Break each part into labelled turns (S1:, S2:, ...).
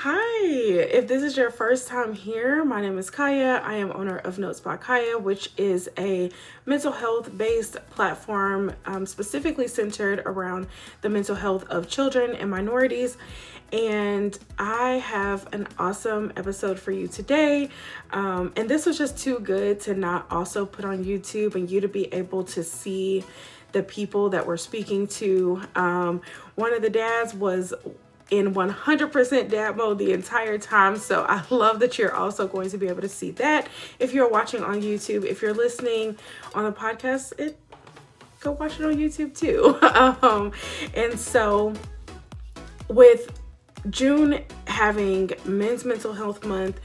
S1: Hi, if this is your first time here, my name is Khia. I am owner of Notes by Khia, which is a mental health based platform specifically centered around the mental health of children and minorities. And I have an awesome episode for you today. And this was just too good to not also put on YouTube and you to be able to see the people that we're speaking to. One of the dads was in 100% dad mode the entire time. So I love that you're also going to be able to see that if you're watching on YouTube. If you're listening on the podcast, go watch it on YouTube too. And so with June having Men's Mental Health Month,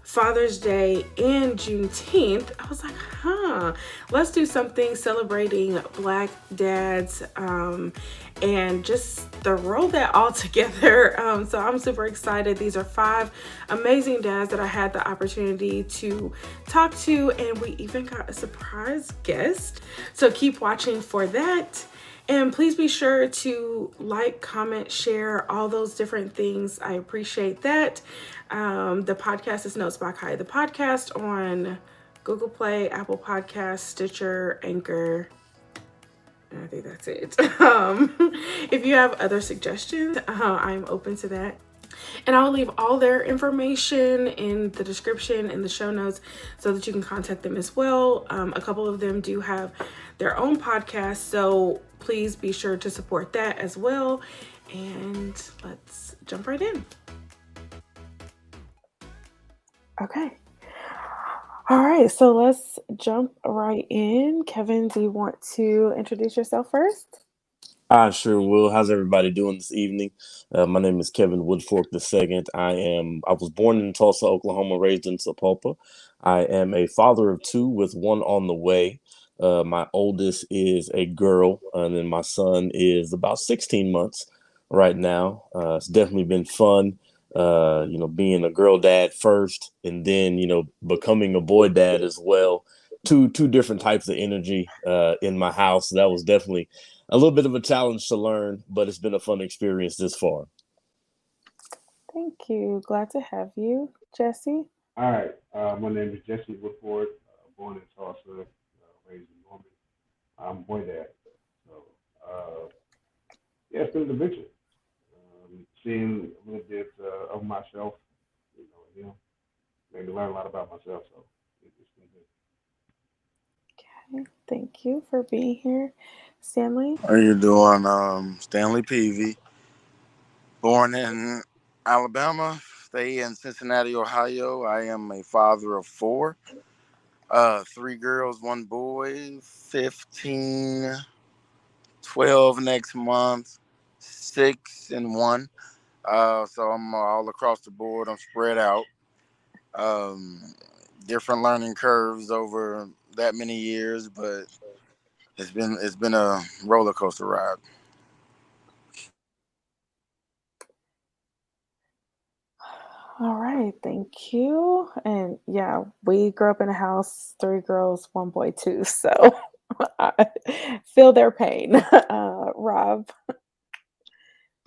S1: Father's Day, and Juneteenth, I was like, let's do something celebrating Black dads and just throw that all together. So I'm super excited. These are 5 amazing dads that I had the opportunity to talk to, and we even got a surprise guest. So keep watching for that. And please be sure to like, comment, share, all those different things. I appreciate that. The podcast is Notes by Kai, the podcast on Google Play, Apple Podcasts, Stitcher, Anchor. And I think that's it. If you have other suggestions, I'm open to that. And I'll leave all their information in the description in the show notes so that you can contact them as well. A couple of them do have their own podcast, so please be sure to support that as well. And let's jump right in. Okay. All right, so let's jump right in. Kevin, do you want to introduce yourself first?
S2: I sure will. How's everybody doing this evening? My name is Kevin Woodfork II. I was born in Tulsa, Oklahoma, raised in Sapulpa. I am a father of 2 with one on the way. My oldest is a girl, and then my son is about 16 months right now. It's definitely been fun, being a girl dad first, and then, becoming a boy dad as well. Two different types of energy in my house. That was definitely a little bit of a challenge to learn, but it's been a fun experience this far.
S1: Thank you. Glad to have you, Jesse.
S3: All right. My name is Jesse Woodfork, born in Tulsa, raised in Norman. I'm boy dad. So, yeah, it's been an adventure. Seeing a little bit of myself, in him, made me learn a lot about myself. So, it's been good.
S1: Okay, thank you for being here, Stanley.
S4: How you doing? Stanley Peavy, born in Alabama, stay in Cincinnati, Ohio. I am a father of 4, 3 girls, 1 boy, 15, 12 next month, 6 and 1. So I'm all across the board. I'm spread out. Um, Different learning curves over that many years, but it's been a roller coaster ride.
S1: All right, thank you. And yeah, we grew up in a house, 3 girls, 1 boy too. So I feel their pain. Rob.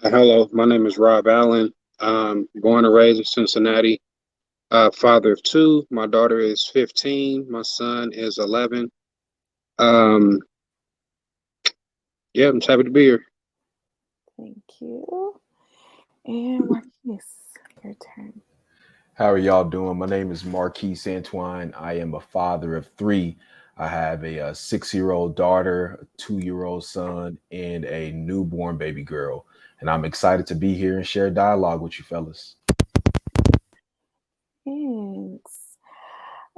S5: Hello, my name is Rob Allen. Born and raised in Cincinnati. Father of 2. My daughter is 15. My son is 11. Um, yeah, I'm just happy to be here.
S1: Thank you. And Marquis, your turn.
S6: How are y'all doing? My name is Marquis Antwine. I am a father of 3. I have a 6-year-old daughter, a 2-year-old son, and a newborn baby girl. And I'm excited to be here and share dialogue with you fellas.
S1: Thanks.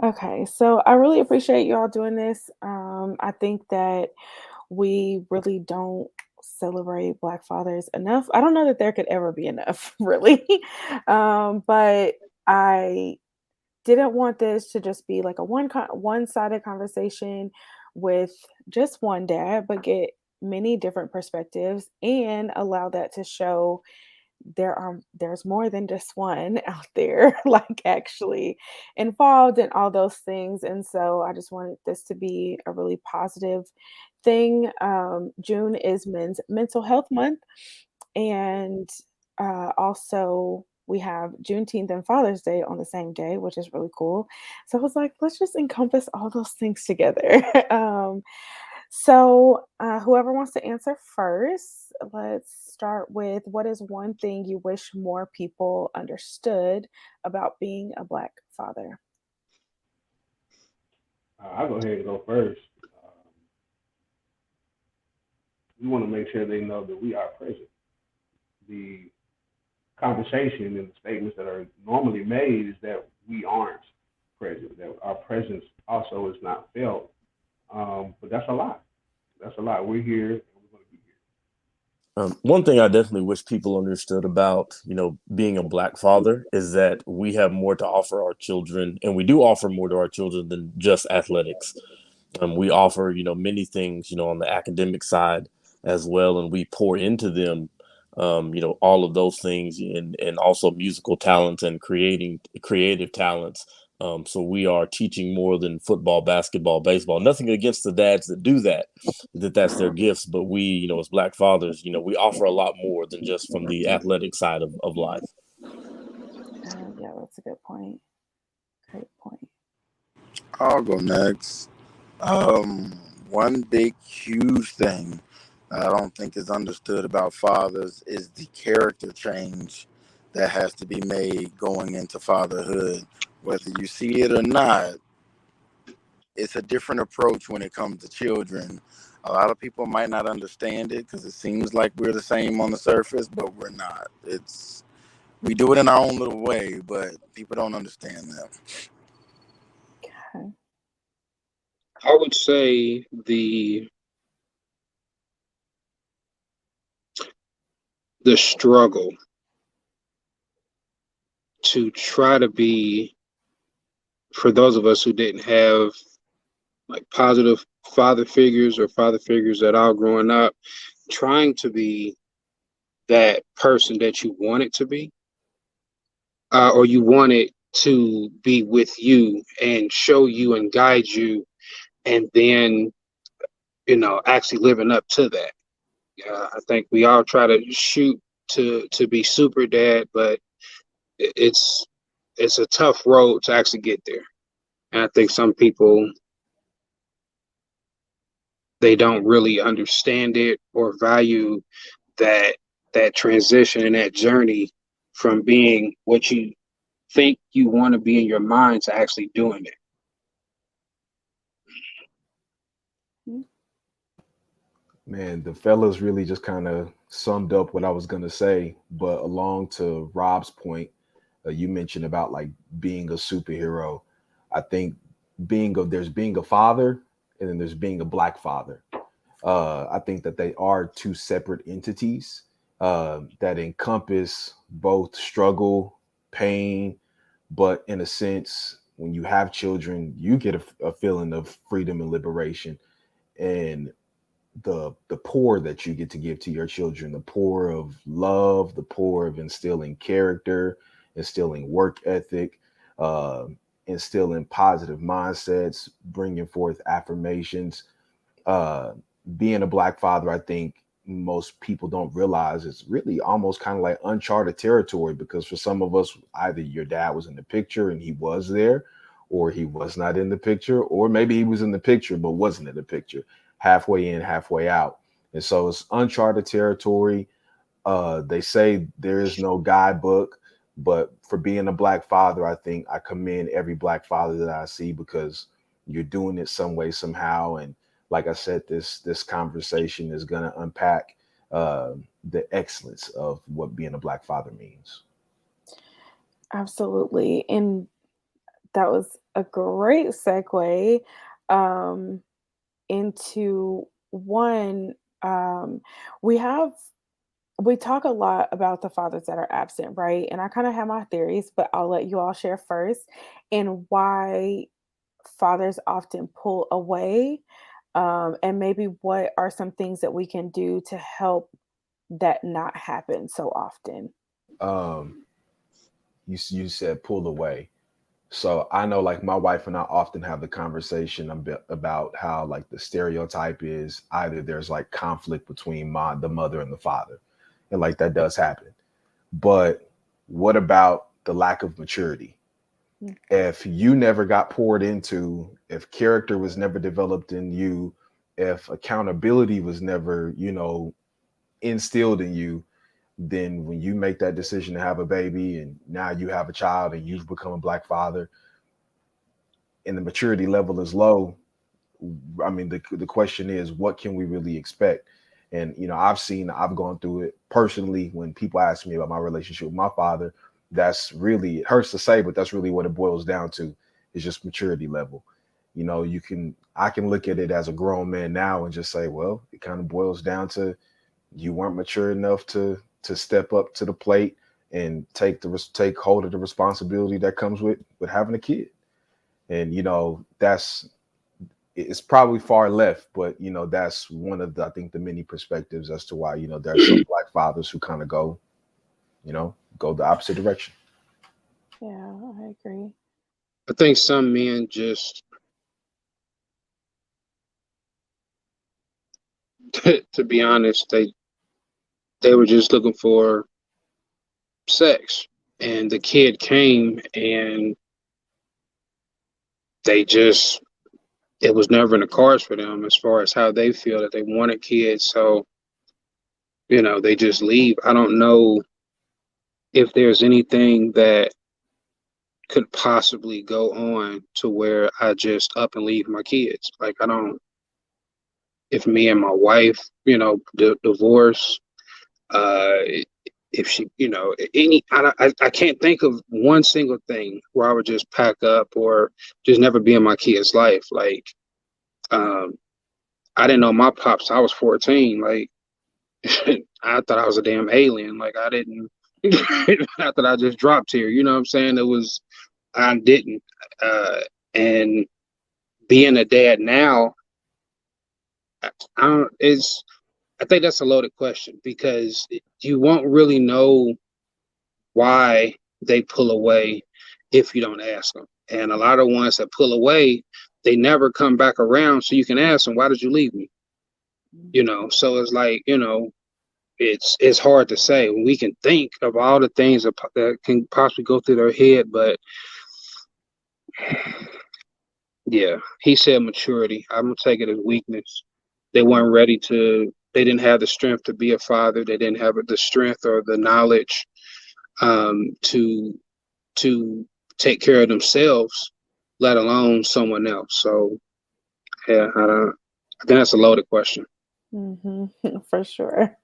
S1: Okay, so I really appreciate you all doing this. I think that we really don't celebrate Black fathers enough. I don't know that there could ever be enough, really. But I didn't want this to just be like a one-sided conversation with just one dad, but get many different perspectives and allow that to show there's more than just one out there like actually involved in all those things. And so I just wanted this to be a really positive thing. June is Men's Mental Health Month, and also we have Juneteenth and Father's Day on the same day, which is really cool. So I was like, let's just encompass all those things together. Whoever wants to answer first, let's start with what is one thing you wish more people understood about being a Black father?
S3: I'll go ahead and go first. Um, we want to make sure they know that we are present. The conversation and the statements that are normally made is that we aren't present, that our presence also is not felt. But that's a lot. That's a lot. We're here and we're going to be
S2: One thing I definitely wish people understood about, being a Black father is that we have more to offer our children, and we do offer more to our children than just athletics. We offer, many things, on the academic side as well, and we pour into them, all of those things, and also musical talents and creating creative talents. So we are teaching more than football, basketball, baseball. Nothing against the dads that do that, that's their gifts. But we, as Black fathers, we offer a lot more than just from the athletic side of life.
S1: Yeah, that's a good point. Great point.
S4: I'll go next. One big, huge thing I don't think is understood about fathers is the character change that has to be made going into fatherhood. Whether you see it or not, it's a different approach when it comes to children. A lot of people might not understand it because it seems like we're the same on the surface, but we're not. We do it in our own little way, but people don't understand that.
S1: Okay.
S5: I would say the struggle to try to be, for those of us who didn't have like positive father figures or father figures at all growing up, trying to be that person that you wanted to be, or you wanted to be with you and show you and guide you, and then actually living up to that. I think we all try to shoot to be super dad, but it's it's a tough road to actually get there. And I think some people, they don't really understand it or value that transition and that journey from being what you think you want to be in your mind to actually doing it.
S6: Man, the fellas really just kind of summed up what I was gonna say. But along to Rob's point, you mentioned about like being a superhero. I think there's being a father, and then there's being a Black father. I think that they are two separate entities that encompass both struggle, pain, but in a sense, when you have children, you get a feeling of freedom and liberation, and the pour that you get to give to your children, the pour of love, the pour of instilling character, instilling work ethic, uh, instilling positive mindsets, bringing forth affirmations. uh, Being a Black father, I think most people don't realize it's really almost kind of like uncharted territory, because for some of us, either your dad was in the picture and he was there, or he was not in the picture, or maybe he was in the picture but wasn't in the picture, halfway in, halfway out. And so it's uncharted territory. They say there is no guidebook, but for being a Black father, I think I commend every Black father that I see, because you're doing it some way, somehow. And like I said, this conversation is going to unpack the excellence of what being a Black father means.
S1: Absolutely. And that was a great segue um, into one. Um, we have we talk a lot about the fathers that are absent, right? And I kind of have my theories, but I'll let you all share first, and why fathers often pull away, and maybe what are some things that we can do to help that not happen so often.
S6: Um, you said pull away. So I know, like, my wife and I often have the conversation about how, like, the stereotype is either there's like conflict between the mother and the father, and like that does happen. But what about the lack of maturity? If you never got poured into, if character was never developed in you, if accountability was never, instilled in you, then when you make that decision to have a baby and now you have a child and you've become a Black father and the maturity level is low, I mean, the question is, what can we really expect? And, I've gone through it personally when people ask me about my relationship with my father. That's really, it hurts to say, but that's really what it boils down to, is just maturity level. I can look at it as a grown man now and just say, well, it kind of boils down to you weren't mature enough to step up to the plate and take hold of the responsibility that comes with having a kid. And it's probably far left, but that's one of I think the many perspectives as to why there's some Black fathers who kind of go the opposite direction.
S1: Yeah, I agree.
S5: I think some men just, to be honest, they were just looking for sex, and the kid came, and it was never in the cards for them as far as how they feel that they wanted kids. So, they just leave. I don't know if there's anything that could possibly go on to where I just up and leave my kids. Like, if me and my wife, divorce, if she, I can't think of one single thing where I would just pack up or just never be in my kid's life. Like, I didn't know my pops. I was 14. Like, I thought I was a damn alien. Like, I didn't. I thought I just dropped here. You know what I'm saying? I didn't. And being a dad now, I think that's a loaded question, because you won't really know why they pull away if you don't ask them. And a lot of ones that pull away, they never come back around. So you can ask them, why did you leave me? So it's like, it's hard to say. We can think of all the things that can possibly go through their head, but yeah, he said maturity. I'm gonna take it as weakness. They weren't ready they didn't have the strength to be a father. They didn't have the strength or the knowledge to take care of themselves, let alone someone else. So yeah, I think that's a loaded question.
S1: For sure.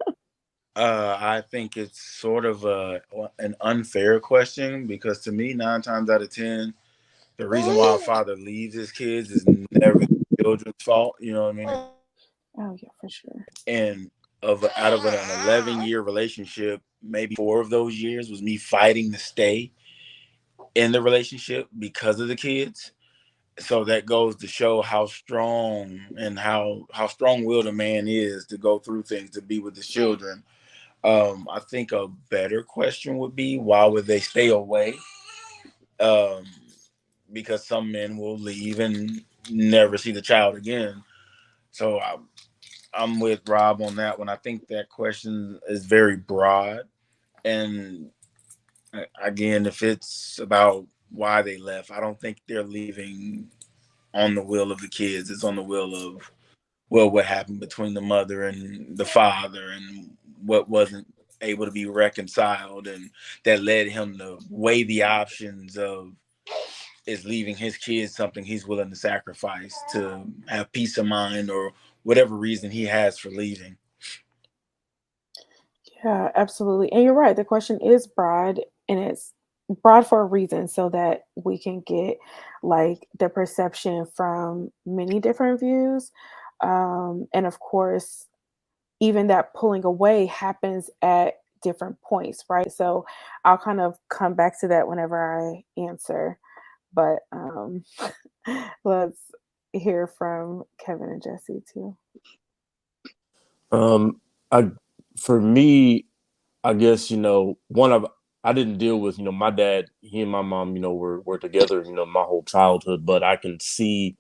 S4: I think it's sort of an unfair question, because to me, 9 times out of 10, the reason why a father leaves his kids is never the children's fault. You know what I mean?
S1: Oh yeah, for sure.
S4: And out of an 11-year relationship, maybe 4 of those years was me fighting to stay in the relationship because of the kids. So that goes to show how strong and how strong-willed a man is to go through things to be with his children. I think a better question would be, why would they stay away? Because some men will leave and never see the child again. So I'm with Rob on that one. I think that question is very broad. And again, if it's about why they left, I don't think they're leaving on the will of the kids. It's on the will of, well, what happened between the mother and the father, and what wasn't able to be reconciled, and that led him to weigh the options of, is leaving his kids something he's willing to sacrifice to have peace of mind, or whatever reason he has for leaving.
S1: Yeah, absolutely. And you're right. The question is broad, and it's broad for a reason, so that we can get like the perception from many different views. And of course, even that pulling away happens at different points, right? So I'll kind of come back to that whenever I answer. But let's hear from Kevin and Jesse too.
S2: For me, I guess, I didn't deal with, my dad, he and my mom, were together, my whole childhood, but I can see,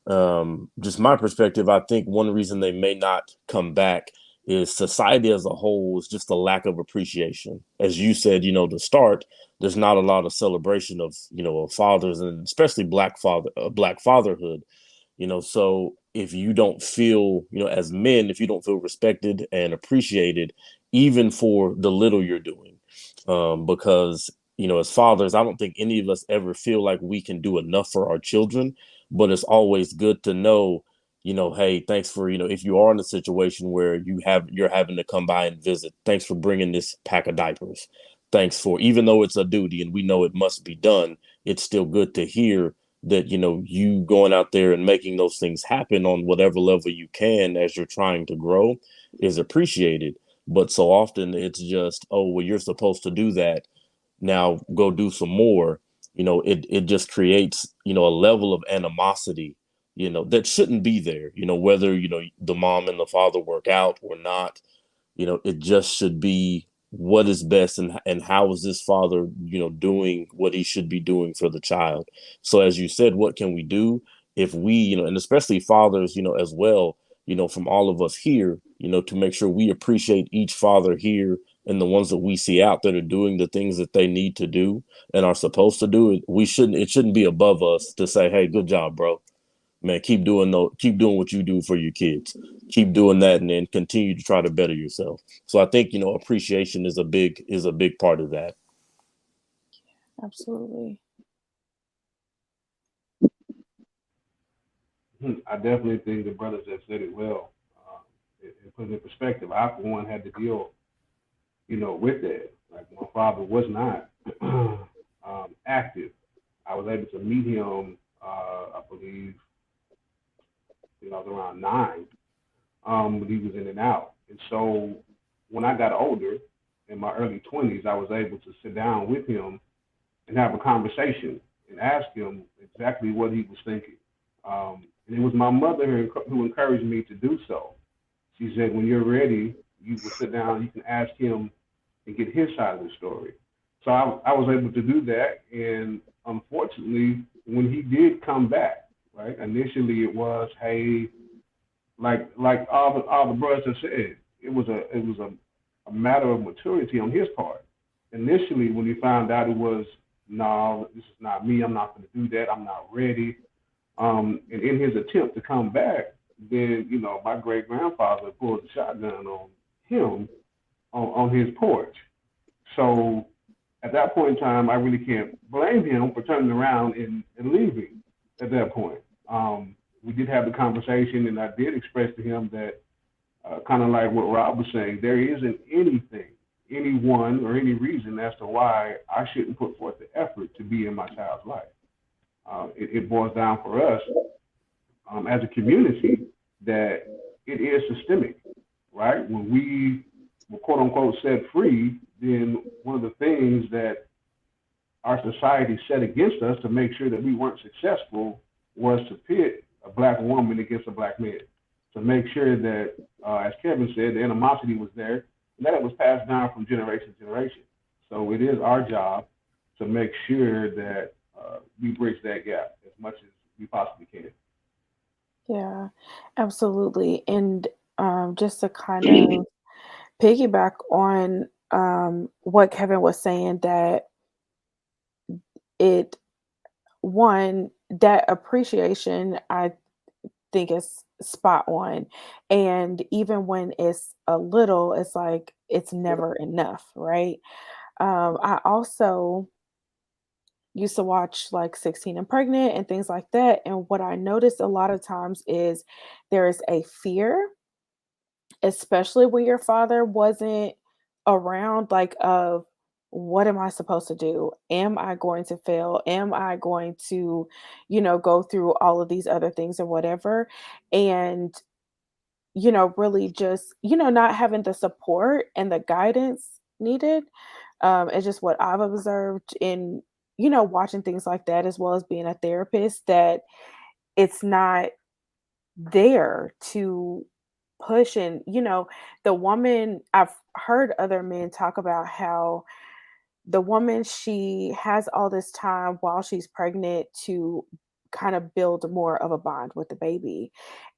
S2: just my perspective, I think one reason they may not come back is society as a whole is just a lack of appreciation. As you said, to start, there's not a lot of celebration of fathers, and especially black fatherhood. So if you don't feel, as men, if you don't feel respected and appreciated, even for the little you're doing, because as fathers, I don't think any of us ever feel like we can do enough for our children, but it's always good to know, hey, thanks for, if you are in a situation where you're having to come by and visit, thanks for bringing this pack of diapers. Thanks for, even though it's a duty and we know it must be done, it's still good to hear that you going out there and making those things happen on whatever level you can as you're trying to grow is appreciated. But so often it's just, oh, well, you're supposed to do that, now go do some more. It just creates a level of animosity that shouldn't be there, whether the mom and the father work out or not. It just should be what is best, and how is this father doing what he should be doing for the child. So as you said, what can we do if we and especially fathers as well, from all of us here, to make sure we appreciate each father here, and the ones that we see out that are doing the things that they need to do and are supposed to do. It shouldn't be above us to say, hey, good job, bro, man, keep doing what you do for your kids, keep doing that, and then continue to try to better yourself. So I think appreciation is a big part of that.
S1: Absolutely.
S3: I definitely think the brothers have said it well. It put it in perspective. I, for one, had to deal, with that. Like, my father was not active. I was able to meet him, I believe, I was around 9, but he was in and out. And so when I got older, in my early 20s, I was able to sit down with him and have a conversation and ask him exactly what he was thinking. And it was my mother who encouraged me to do so. She said, when you're ready, you will sit down, you can ask him and get his side of the story. So I was able to do that. And unfortunately, when he did come back, right, initially it was, hey, like all the brothers have said, it was a matter of maturity on his part. Initially, when he found out it was, no, this is not me, I'm not going to do that, I'm not ready. And in his attempt to come back, then my great grandfather pulled the shotgun on him on his porch. So at that point in time, I really can't blame him for turning around and leaving. At that point, we did have the conversation, and I did express to him that, kind of like what Rob was saying, there isn't anything, anyone, or any reason as to why I shouldn't put forth the effort to be in my child's life. It boils down for us, as a community, that it is systemic, right? When we were quote unquote set free, then one of the things that our society set against us to make sure that we weren't successful was to pit a black woman against a black man, to make sure that, as Kevin said, the animosity was there and that it was passed down from generation to generation. So it is our job to make sure that we bridge that gap as much as we possibly can.
S1: Yeah, absolutely. And just to kind of piggyback on what Kevin was saying, that it one that appreciation, I think, is spot on. And even when it's a little, it's like it's never enough, right? I also used to watch like 16 and Pregnant and things like that. And what I noticed a lot of times is there is a fear, especially when your father wasn't around, like, of what am I supposed to do? Am I going to fail? Am I going to, go through all of these other things or whatever? And, really just, not having the support and the guidance needed. It's just what I've observed in, watching things like that, as well as being a therapist, that it's not there to push. And the woman, I've heard other men talk about how the woman, she has all this time while she's pregnant to kind of build more of a bond with the baby,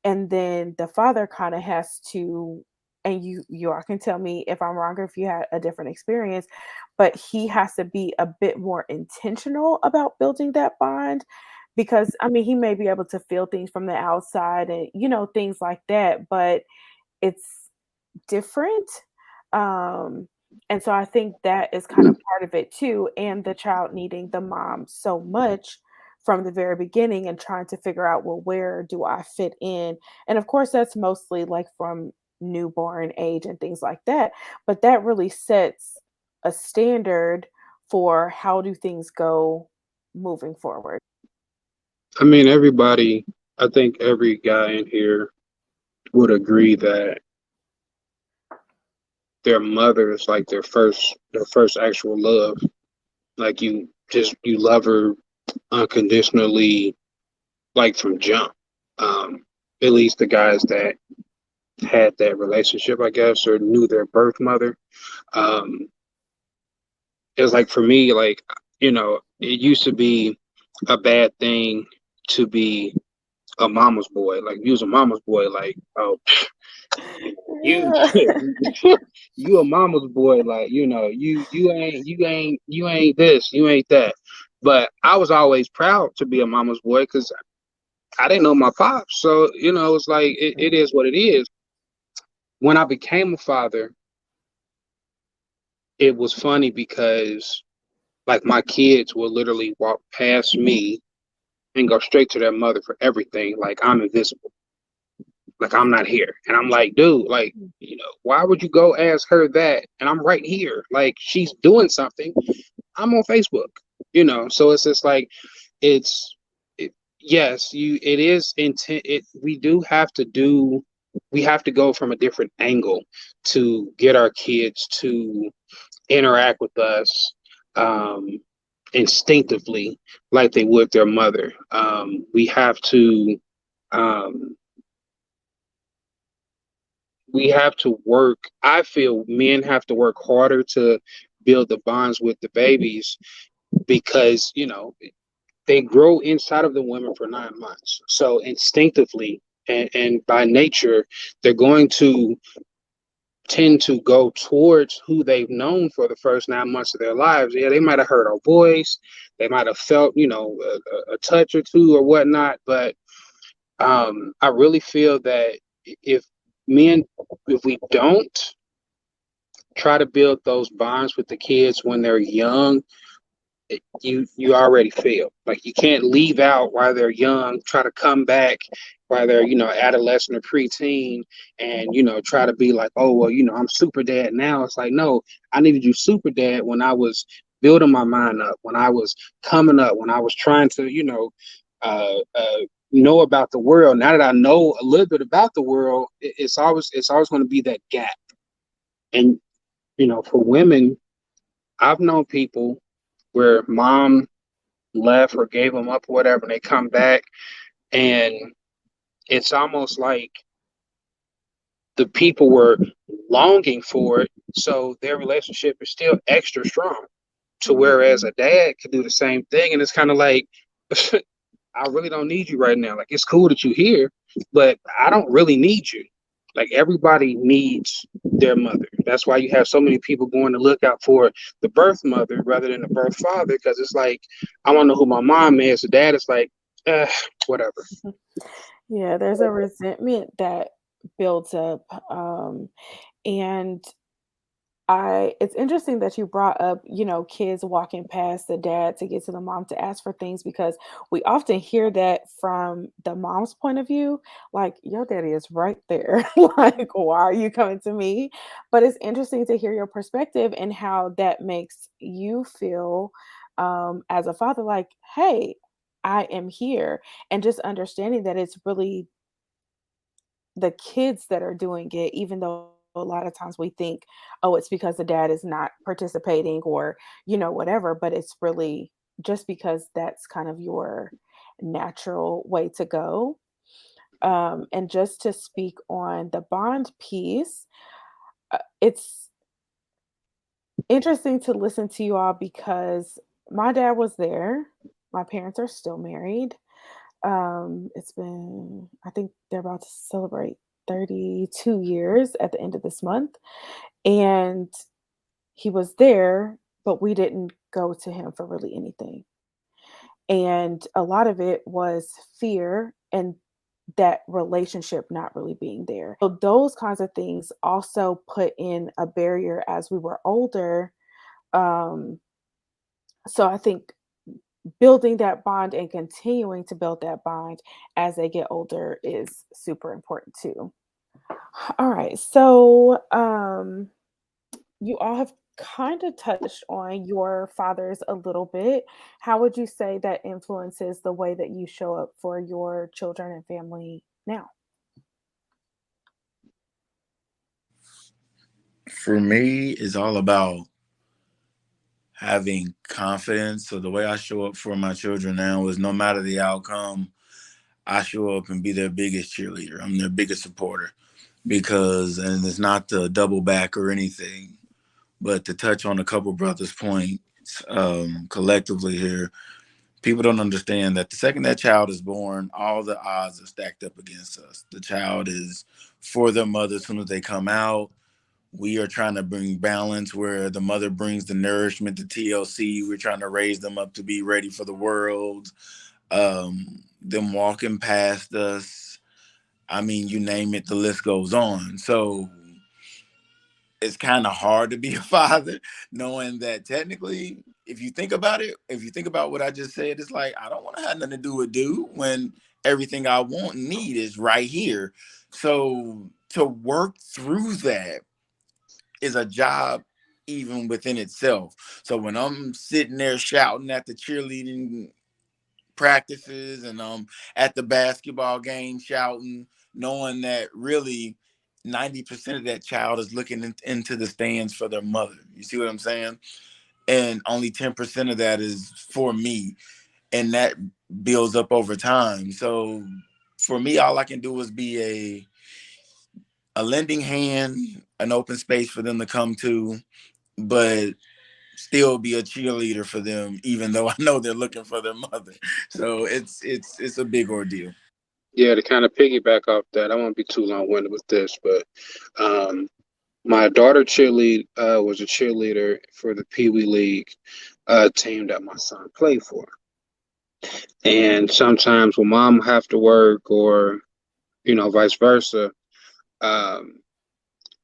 S1: and then the father kind of has to and you all can tell me if I'm wrong or if you had a different experience, but he has to be a bit more intentional about building that bond because I mean he may be able to feel things from the outside and things like that, but it's different. Um, and so I think that is kind of part of it too, and the child needing the mom so much from the very beginning and trying to figure out, well, where do I fit in? And of course, that's mostly like from newborn age and things like that. But that really sets a standard for how do things go moving forward.
S5: I mean, everybody, I think every guy in here would agree that their mother is like their first actual love. Like you love her unconditionally, like from jump. Um, at least the guys that had that relationship, I guess, or knew their birth mother. Um, it was like for me, like, it used to be a bad thing to be a mama's boy. Like you was a mama's boy, like, oh, you you a mama's boy, like, you ain't this, you ain't that. But I was always proud to be a mama's boy because I didn't know my pops. So, it's like it is what it is. When I became a father, it was funny because like my kids will literally walk past me and go straight to their mother for everything. Like I'm invisible. Like I'm not here. And I'm like, dude, like, why would you go ask her that? And I'm right here. Like she's doing something. I'm on Facebook, so it's just like it's yes, it is intent. We have to go from a different angle to get our kids to interact with us um, instinctively like they would their mother. Um, we have to work. I feel men have to work harder to build the bonds with the babies because, they grow inside of the women for 9 months. So instinctively and by nature, they're going to tend to go towards who they've known for the first 9 months of their lives. Yeah, they might have heard our voice, they might have felt, a touch or two or whatnot. But I really feel that if men, if we don't try to build those bonds with the kids when they're young, you already failed. Like you can't leave out while they're young, try to come back while they're adolescent or preteen, and try to be like, oh well, I'm super dad now. It's like, no, I needed you super dad when I was building my mind up, when I was coming up, when I was trying to know about the world. Now that I know a little bit about the world, it's always going to be that gap. And for women, I've known people where mom left or gave them up or whatever, and they come back, and it's almost like the people were longing for it, so their relationship is still extra strong. To whereas a dad could do the same thing, and it's kind of like, I really don't need you right now. Like it's cool that you're here, but I don't really need you. Like everybody needs their mother. That's why you have so many people going to look out for the birth mother rather than the birth father, because it's like, I want to know who my mom is. The dad is like, whatever.
S1: Yeah, there's a resentment that builds up. And it's interesting that you brought up, kids walking past the dad to get to the mom to ask for things because we often hear that from the mom's point of view, like your daddy is right there. Like, why are you coming to me? But it's interesting to hear your perspective and how that makes you feel as a father, like, hey, I am here. And just understanding that it's really the kids that are doing it, even though a lot of times we think, oh, it's because the dad is not participating or, whatever, but it's really just because that's kind of your natural way to go. And just to speak on the bond piece, it's interesting to listen to you all because my dad was there. My parents are still married. It's been, I think they're about to celebrate 32 years at the end of this month. And he was there, but we didn't go to him for really anything. And a lot of it was fear and that relationship not really being there. So those kinds of things also put in a barrier as we were older. Um, so I think building that bond and continuing to build that bond as they get older is super important too. All right. So you all have kind of touched on your fathers a little bit. How would you say that influences the way that you show up for your children and family now?
S4: For me, it's all about having confidence. So the way I show up for my children now is no matter the outcome, I show up and be their biggest cheerleader. I'm their biggest supporter because, and it's not to double back or anything, but to touch on a couple brothers' points collectively here, people don't understand that the second that child is born, all the odds are stacked up against us. The child is for their mother as soon as they come out. We are trying to bring balance where the mother brings the nourishment, the TLC. We're trying to raise them up to be ready for the world. Them walking past us. I mean, you name it, the list goes on. So it's kind of hard to be a father, knowing that technically, if you think about it, if you think about what I just said, it's like, I don't want to have nothing to do with dude when everything I want and need is right here. So to work through that is a job even within itself. So when I'm sitting there shouting at the cheerleading practices and at the basketball game shouting, knowing that really 90% of that child is looking into the stands for their mother. You see what I'm saying? And only 10% of that is for me. And that builds up over time. So for me, all I can do is be a lending hand, an open space for them to come to, but still be a cheerleader for them, even though I know they're looking for their mother. So it's a big ordeal.
S5: Yeah, to kind of piggyback off that, I won't be too long-winded with this, but my daughter was a cheerleader for the Pee Wee League team that my son played for. And sometimes when mom have to work or, vice versa, um,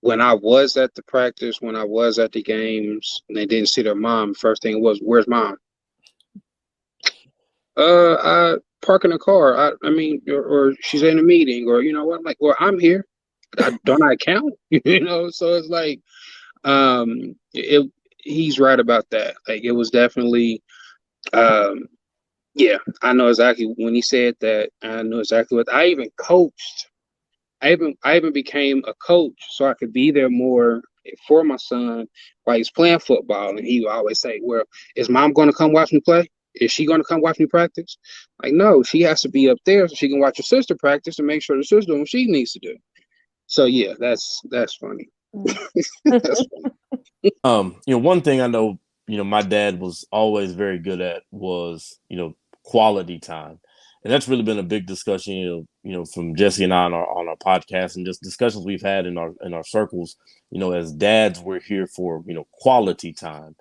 S5: when I was at the practice, when I was at the games, and they didn't see their mom, first thing was, "Where's mom?" I park in the car. Or she's in a meeting, or you know what? I'm like, well, I'm here. Don't I count? So it's like, it. He's right about that. Like, it was definitely, um, yeah. I know exactly when he said that. I know exactly what I even coached. I even became a coach so I could be there more for my son while he's playing football. And he would always say, "Well, is mom going to come watch me play? Is she going to come watch me practice?" Like, no, she has to be up there so she can watch her sister practice and make sure the sister doing what she needs to do. So yeah, that's funny. That's funny.
S2: One thing I know, my dad was always very good at was, quality time. And that's really been a big discussion, from Jesse and I on our podcast and just discussions we've had in our circles, as dads, we're here for, quality time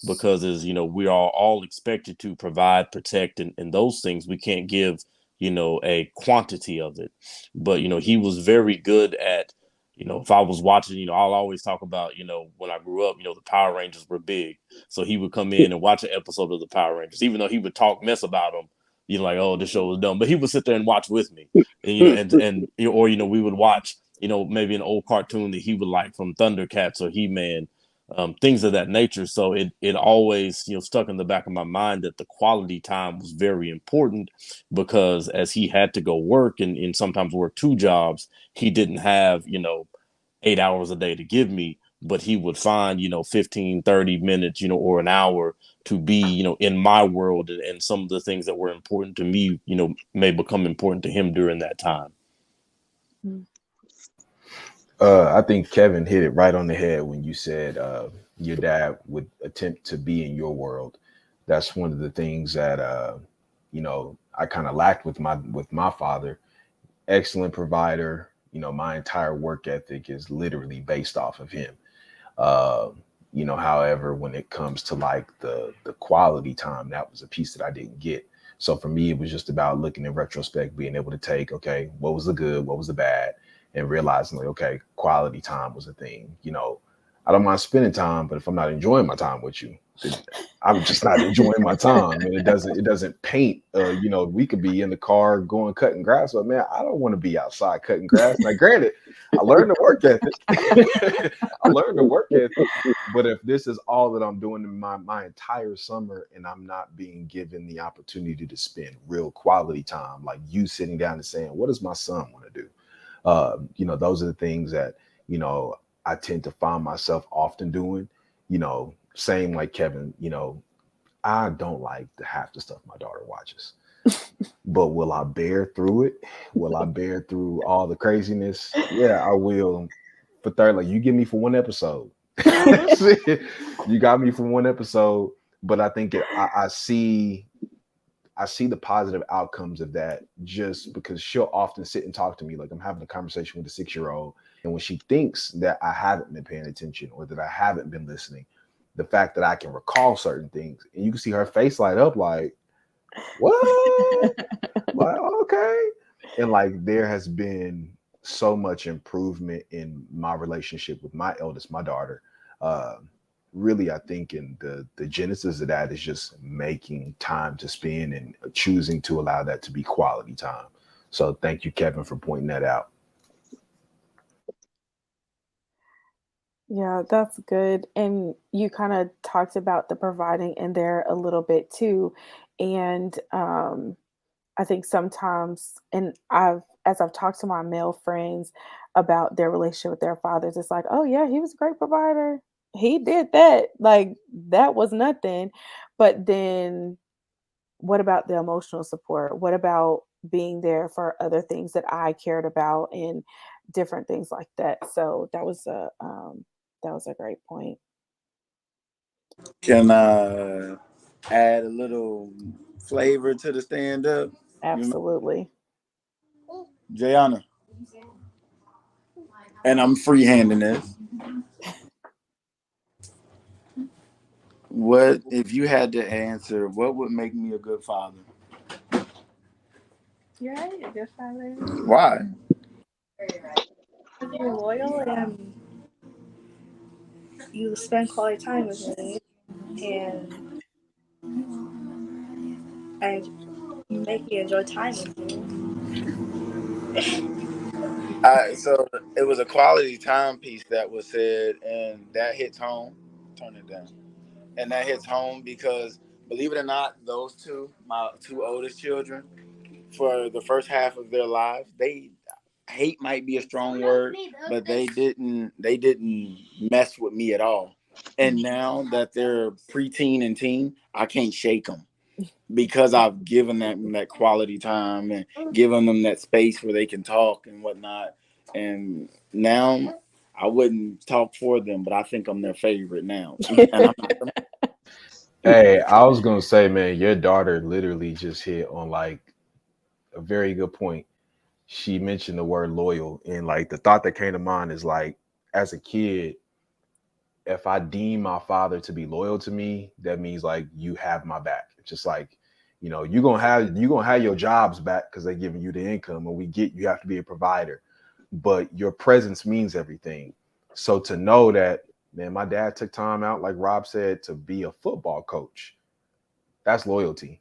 S2: because as, we are all expected to provide, protect, and those things. We can't give, a quantity of it. But, he was very good at, if I was watching, I'll always talk about, when I grew up, the Power Rangers were big. So he would come in and watch an episode of the Power Rangers, even though he would talk mess about them, like, oh, this show was dumb. But he would sit there and watch with me. Or, we would watch, maybe an old cartoon that he would like from Thundercats or He-Man, things of that nature. So it always, stuck in the back of my mind that the quality time was very important because as he had to go work and sometimes work two jobs, he didn't have, 8 hours a day to give me, but he would find, 15, 30 minutes, or an hour to be, in my world. And some of the things that were important to me, may become important to him during that time.
S6: I think Kevin hit it right on the head when you said your dad would attempt to be in your world. That's one of the things that I kind of lacked with my father. Excellent provider, my entire work ethic is literally based off of him. Uh, however, when it comes to like the quality time, that was a piece that I didn't get. So for me, it was just about looking in retrospect, being able to take, okay, what was the good, what was the bad, and realizing like, okay, quality time was a thing. I don't mind spending time, but if I'm not enjoying my time with you, then I'm just not enjoying my time. And it doesn't paint. We could be in the car going cutting grass, but man, I don't want to be outside cutting grass. Now, granted, I learned the work ethic. I learned the work ethic. But if this is all that I'm doing in my entire summer and I'm not being given the opportunity to spend real quality time, like you sitting down and saying, what does my son want to do? Those are the things that, I tend to find myself often doing, same like Kevin, I don't like the half the stuff my daughter watches. But will I bear through it? Will I bear through all the craziness? Yeah, I will. For third, like you give me for one episode. You got me for one episode, but I think I see the positive outcomes of that just because she'll often sit and talk to me like I'm having a conversation with a 6-year-old. And when she thinks that I haven't been paying attention or that I haven't been listening, the fact that I can recall certain things and you can see her face light up like, what? Like, okay. And like there has been so much improvement in my relationship with my eldest, my daughter. Uh, Really, I think in the genesis of that is just making time to spend and choosing to allow that to be quality time. So thank you, Kevin, for pointing that out.
S1: Yeah, that's good. And you kind of talked about the providing in there a little bit too. And I think sometimes, and as I've talked to my male friends about their relationship with their fathers, it's like, oh yeah, he was a great provider. He did that. Like that was nothing. But then what about the emotional support? What about being there for other things that I cared about and different things like that? So that was a great point.
S4: Can I add a little flavor to the stand up?
S1: Absolutely.
S4: Jayana. And I'm freehanding this. What if you had to answer? What would make me a good father?
S7: You're right, a good father.
S4: Why?
S7: Because you're loyal and you spend quality time with me, and I you make me enjoy time with you.
S4: So it was a quality time piece that was said, and that hits home. Turn it down. And that hits home because, believe it or not, those two, my two oldest children, for the first half of their lives, they hate might be a strong word, but they didn't mess with me at all. And now that they're preteen and teen, I can't shake them because I've given them that quality time and given them that space where they can talk and whatnot. And now I wouldn't talk for them, but I think I'm their favorite now. And I'm not.
S6: Hey, I was gonna say, man, your daughter literally just hit on like a very good point. She mentioned the word loyal, and like the thought that came to mind is like, as a kid, if I deem my father to be loyal to me, that means like you have my back. It's just like, you're gonna have your jobs back because they're giving you the income, and we get you have to be a provider, but your presence means everything. So to know that, man, my dad took time out, like Rob said, to be a football coach, that's loyalty.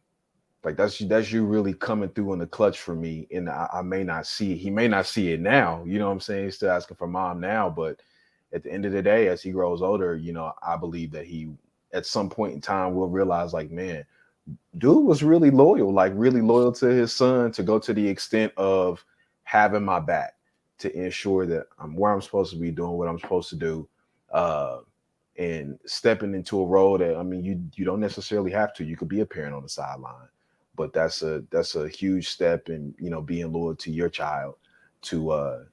S6: Like that's you really coming through in the clutch for me. And I may not see it. He may not see it now. You know what I'm saying? He's still asking for mom now, but at the end of the day, as he grows older, I believe that he at some point in time will realize like, man, dude was really loyal to his son to go to the extent of having my back to ensure that I'm where I'm supposed to be doing what I'm supposed to do. Uh, and stepping into a role that I mean you don't necessarily have to. You could be a parent on the sideline, but that's a huge step in being loyal to your child to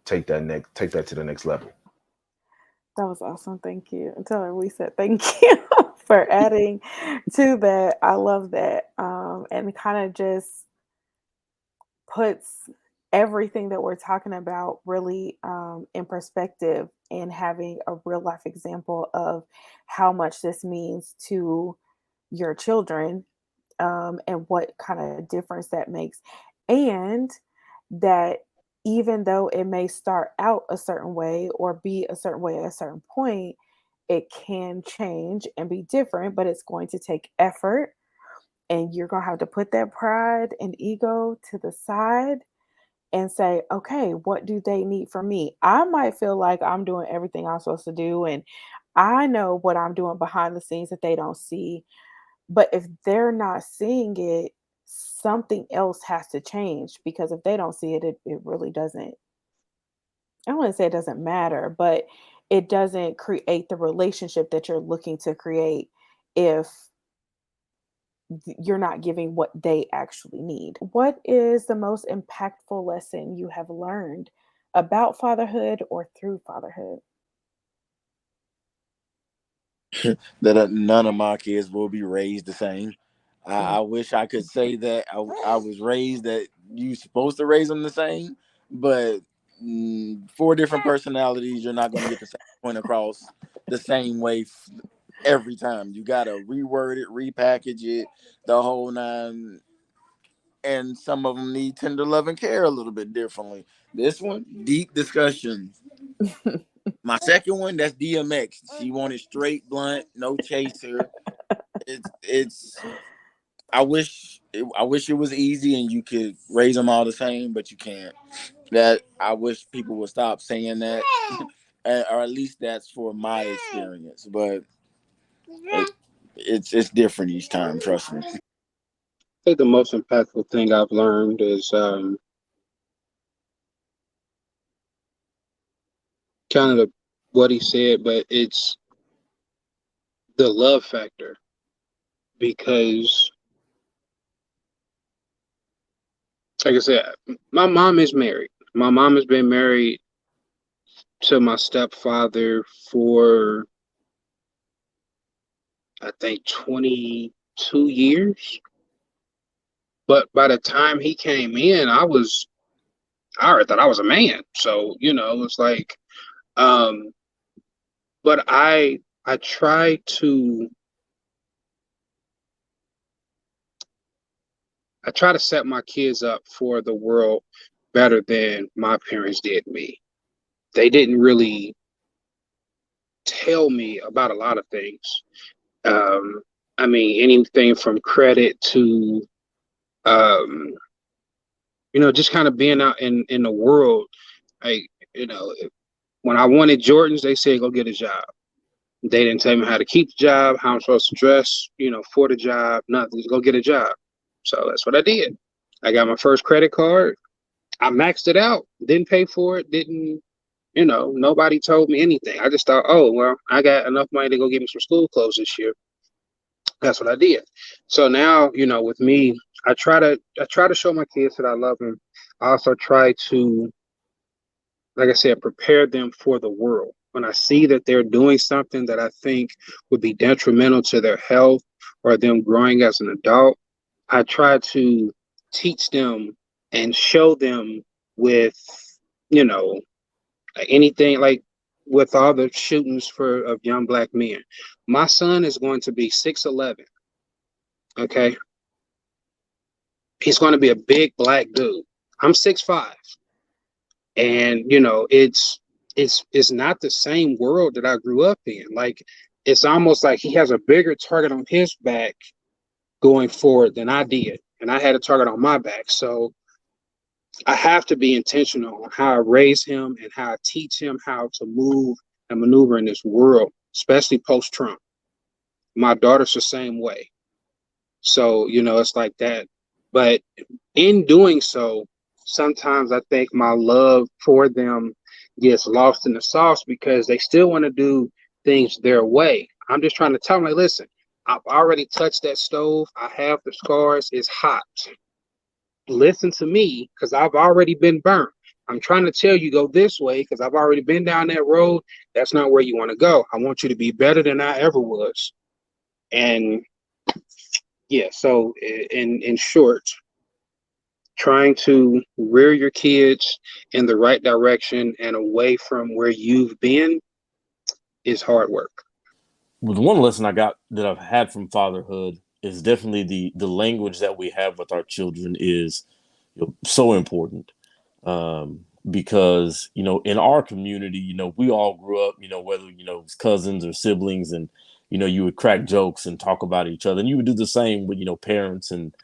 S6: take that to the next level.
S1: That was awesome. Thank you. And tell her we said thank you for adding to that. I love that. And it kind of just puts everything that we're talking about really in perspective and having a real life example of how much this means to your children, and what kind of difference that makes. And that even though it may start out a certain way or be a certain way at a certain point, it can change and be different, but it's going to take effort. And you're going to have to put that pride and ego to the side and say, okay, what do they need from me? I might feel like I'm doing everything I'm supposed to do, and I know what I'm doing behind the scenes that they don't see. But if they're not seeing it, something else has to change, because if they don't see it, it really doesn't. I don't want to say it doesn't matter, but it doesn't create the relationship that you're looking to create if you're not giving what they actually need. What is the most impactful lesson you have learned about fatherhood or through fatherhood?
S4: That none of my kids will be raised the same.
S1: Mm.
S4: I wish I could say that I was raised that you supposed to raise them the same, but four different personalities, you're not going to get the same point across the same way every time. You got to reword it, repackage it, the whole nine. And some of them need tender love and care a little bit differently. This one, deep discussion. My second one, that's DMX. She wanted straight, blunt, no chaser. It's. I wish it was easy and you could raise them all the same, but you can't. That I wish people would stop saying that, or at least that's for my experience. But it's different each time. Trust me.
S5: I think the most impactful thing I've learned is kind of what he said, but it's the love factor. Because, like I said, my mom is married. My mom has been married to my stepfather for, I think, 22 years. But by the time he came in, I already thought I was a man. So, it's like, um, but I try to set my kids up for the world better than my parents did me. They didn't really tell me about a lot of things. Um, I mean, anything from credit to, um, just kind of being out in the world. Like, you know, when I wanted Jordans, they said, go get a job. They didn't tell me how to keep the job, how I'm supposed to dress, for the job, nothing. Just go get a job. So that's what I did. I got my first credit card. I maxed it out, didn't pay for it, didn't, nobody told me anything. I just thought, oh, well, I got enough money to go get me some school clothes this year. That's what I did. So now, with me, I try to show my kids that I love them. I also try to, like I said, prepare them for the world. When I see that they're doing something that I think would be detrimental to their health or them growing as an adult, I try to teach them and show them with, you know, anything like with all the shootings of young black men. My son is going to be 6'11". Okay. He's going to be a big black dude. I'm 6'5". And it's not the same world that I grew up in. Like, it's almost like he has a bigger target on his back going forward than I did. And I had a target on my back. So I have to be intentional on how I raise him and how I teach him how to move and maneuver in this world, especially post-Trump. My daughter's the same way. So, it's like that. But in doing so, sometimes I think my love for them gets lost in the sauce because they still want to do things their way. I'm just trying to tell them, like, listen, I've already touched that stove. I have the scars. It's hot. Listen to me because I've already been burnt. I'm trying to tell you go this way because I've already been down that road. That's not where you want to go. I want you to be better than I ever was. And yeah, so in short, trying to rear your kids in the right direction and away from where you've been is hard work.
S2: Well, the one lesson I got that I've had from fatherhood is definitely the language that we have with our children is so important. Because in our community, we all grew up, whether it's cousins or siblings, and you would crack jokes and talk about each other, and you would do the same with parents and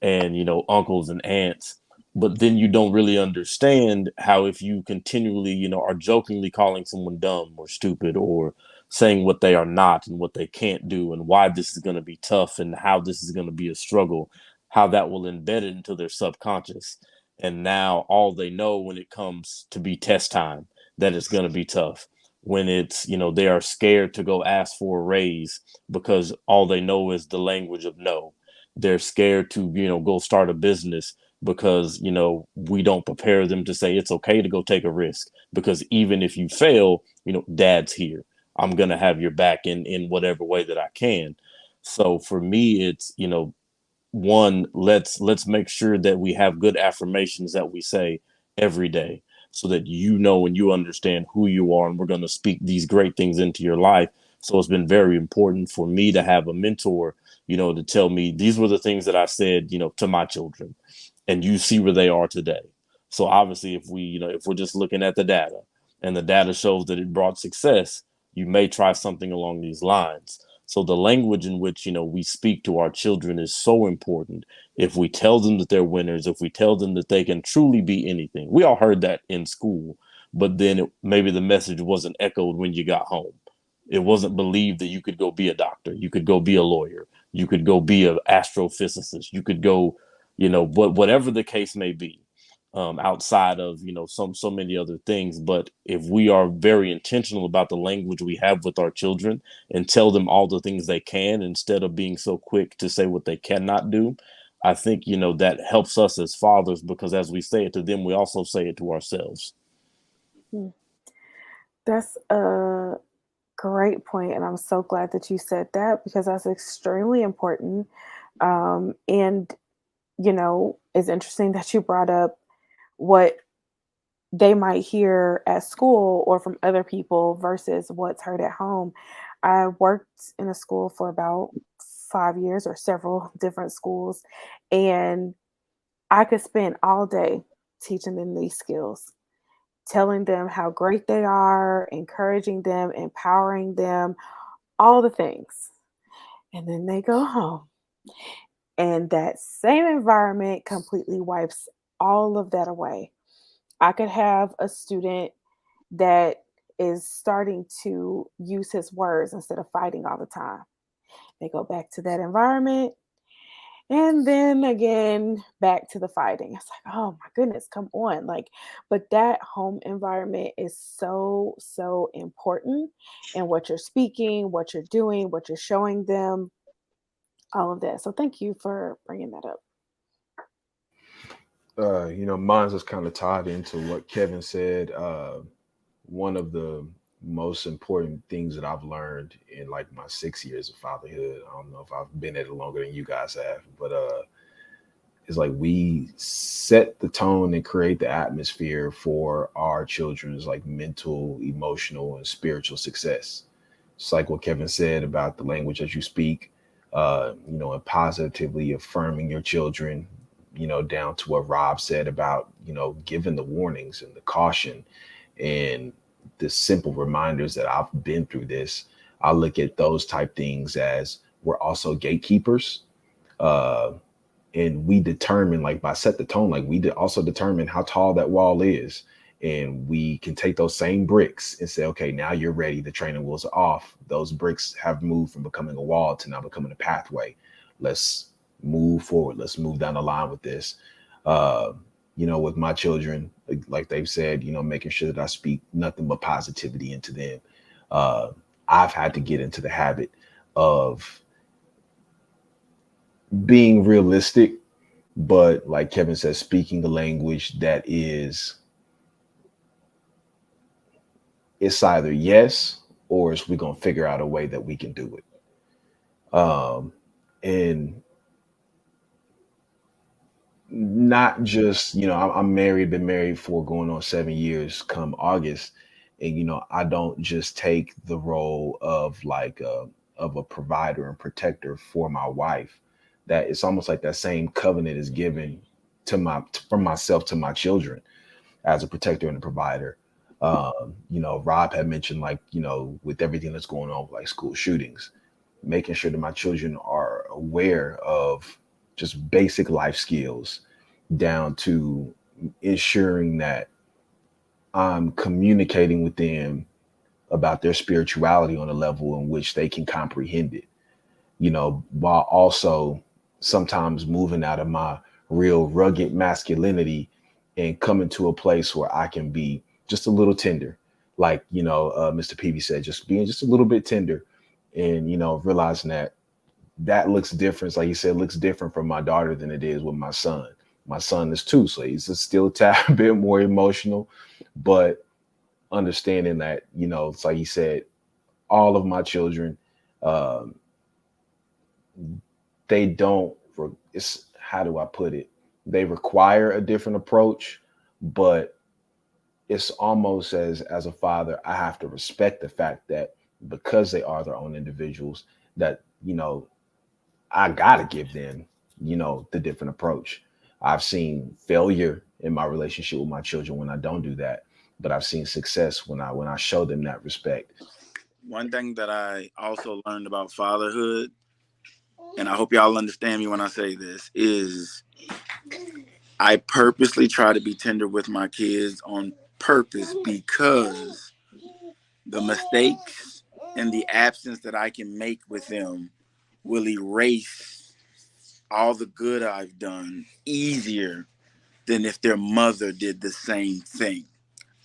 S2: uncles and aunts. But then you don't really understand how, if you continually are jokingly calling someone dumb or stupid, or saying what they are not and what they can't do, and why this is going to be tough and how this is going to be a struggle, how that will embed it into their subconscious. And now all they know when it comes to be test time, that it's going to be tough. When it's, they are scared to go ask for a raise because all they know is the language of no. They're scared to, go start a business because, we don't prepare them to say it's okay to go take a risk, because even if you fail, dad's here. I'm going to have your back in whatever way that I can. So for me, it's, one, let's make sure that we have good affirmations that we say every day, so that and you understand who you are, and we're going to speak these great things into your life. So it's been very important for me to have a mentor, to tell me these were the things that I said, to my children, and you see where they are today. So obviously, if we're just looking at the data, and the data shows that it brought success, you may try something along these lines. So the language in which, we speak to our children is so important. If we tell them that they're winners, if we tell them that they can truly be anything. We all heard that in school, but then maybe the message wasn't echoed when you got home. It wasn't believed that you could go be a doctor, you could go be a lawyer, you could go be an astrophysicist, you could go, whatever the case may be, outside of so many other things. But if we are very intentional about the language we have with our children, and tell them all the things they can instead of being so quick to say what they cannot do, I think that helps us as fathers, because as we say it to them, we also say it to ourselves.
S1: That's a great point, and I'm so glad that you said that, because that's extremely important. And it's interesting that you brought up what they might hear at school or from other people versus what's heard at home. I worked in a school for about 5 years, or several different schools, and I could spend all day teaching them these skills, telling them how great they are, encouraging them, empowering them, all the things. And then they go home, and that same environment completely wipes all of that away. I could have a student that is starting to use his words instead of fighting all the time. They go back to that environment, and then again back to the fighting. It's like, oh my goodness, come on. Like, but that home environment is so, so important. And what you're speaking, what you're doing, what you're showing them, all of that. So thank you for bringing that up.
S6: Mine's is kind of tied into what Kevin said. One of the most important things that I've learned in like my 6 years of fatherhood, I don't know if I've been at it longer than you guys have, but it's like we set the tone and create the atmosphere for our children's like mental, emotional, and spiritual success. It's like what Kevin said about the language that you speak, and positively affirming your children, down to what Rob said about, giving the warnings and the caution and the simple reminders that I've been through this. I look at those type things as we're also gatekeepers. Uh, and we determine, like, by set the tone, like also determine how tall that wall is. And we can take those same bricks and say, okay, now you're ready. The training wheels are off. Those bricks have moved from becoming a wall to now becoming a pathway. Let's move forward. Let's move down the line with this. With my children, like they've said, making sure that I speak nothing but positivity into them. I've had to get into the habit of being realistic, but like Kevin says, speaking the language that it's either yes, or it's we're going to figure out a way that we can do it. And not just, I'm married, been married for going on 7 years come August. And, I don't just take the role of like of a provider and protector for my wife. That it's almost like that same covenant is given from myself to my children as a protector and a provider. Rob had mentioned, like, with everything that's going on with like school shootings, making sure that my children are aware of just basic life skills down to ensuring that I'm communicating with them about their spirituality on a level in which they can comprehend it, while also sometimes moving out of my real rugged masculinity and coming to a place where I can be just a little tender. Like, Mr. Peavy said, just being just a little bit tender and, realizing that that looks different. Like you said, looks different from my daughter than it is with my son. My son is 2, so he's still a tad bit more emotional, but understanding that, it's like you said, all of my children, um, they don't, it's, how do I put it? They require a different approach, but it's almost as a father, I have to respect the fact that because they are their own individuals, that, I gotta give them, the different approach. I've seen failure in my relationship with my children when I don't do that, but I've seen success when I show them that respect.
S4: One thing that I also learned about fatherhood, and I hope y'all understand me when I say this, is I purposely try to be tender with my kids on purpose because the mistakes and the absence that I can make with them will erase all the good I've done easier than if their mother did the same thing.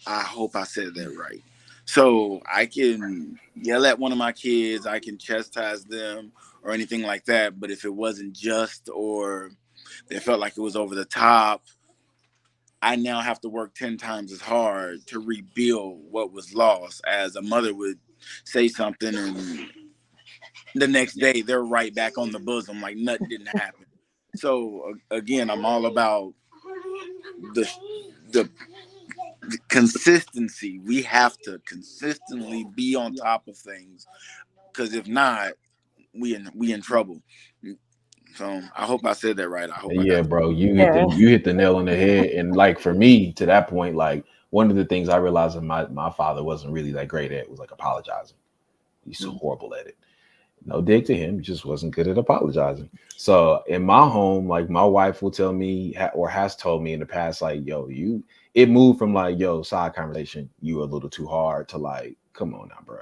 S4: I hope I said that right. So I can yell at one of my kids, I can chastise them or anything like that. But if it wasn't just or they felt like it was over the top, I now have to work 10 times as hard to rebuild what was lost. As a mother would say something and the next day they're right back on the bosom like nothing didn't happen. So again, I'm all about the the consistency. We have to consistently be on top of things because if not, we in trouble. So I hope I said that right. I hope I
S6: Yeah,
S4: got.
S6: bro, you hit the
S1: Yeah.
S6: you hit the nail on the head. And like for me, to that point, like one of the things I realized that my father wasn't really that great at was like apologizing. He's horrible at it. No dig to him, he just wasn't good at apologizing. So in my home, like my wife will tell me or has told me in the past, like, yo, it moved from like, yo, side conversation, you were a little too hard to like, come on now, bro.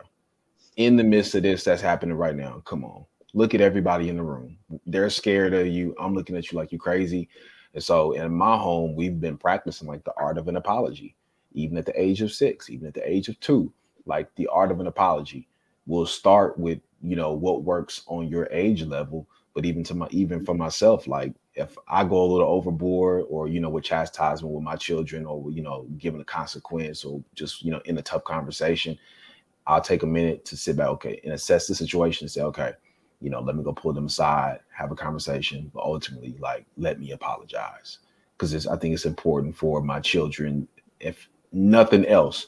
S6: In the midst of this that's happening right now, come on. Look at everybody in the room. They're scared of you. I'm looking at you like you're crazy. And so in my home, we've been practicing like the art of an apology, even at the age of 6, even at the age of 2, like the art of an apology. We'll start with, what works on your age level, but even for myself, like if I go a little overboard or, with chastisement with my children or, giving a consequence or just, in a tough conversation, I'll take a minute to sit back, okay, and assess the situation and say, okay, let me go pull them aside, have a conversation, but ultimately, like, let me apologize. Because I think it's important for my children, if nothing else.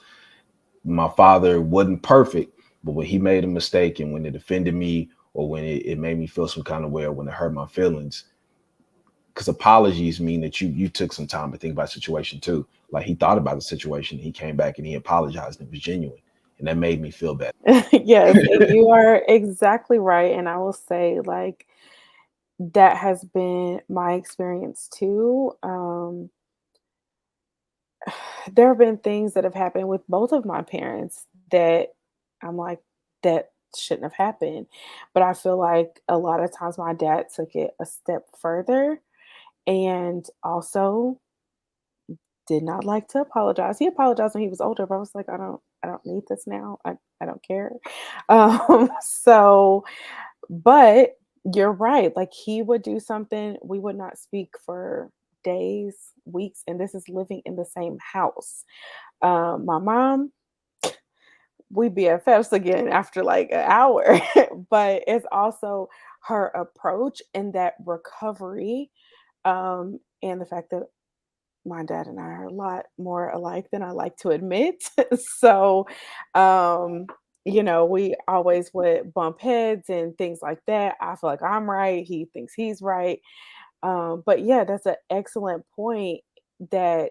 S6: My father wasn't perfect, but when he made a mistake and when it offended me or when it made me feel some kind of way or when it hurt my feelings, because apologies mean that you took some time to think about the situation too. Like he thought about the situation, he came back and he apologized and it was genuine. And that made me feel better.
S1: Yes, and you are exactly right. And I will say, like, that has been my experience too. There have been things that have happened with both of my parents that I'm like, that shouldn't have happened. But I feel like a lot of times my dad took it a step further and also did not like to apologize. He apologized when he was older, but I was like, I don't need this now. I don't care. So but you're right. Like he would do something, we would not speak for days, weeks, and this is living in the same house. My mom, we BFFs again after like an hour, but it's also her approach and that recovery. And the fact that my dad and I are a lot more alike than I like to admit. So, um, we always would bump heads and things like that. I feel like I'm right. He thinks he's right. But yeah, that's an excellent point that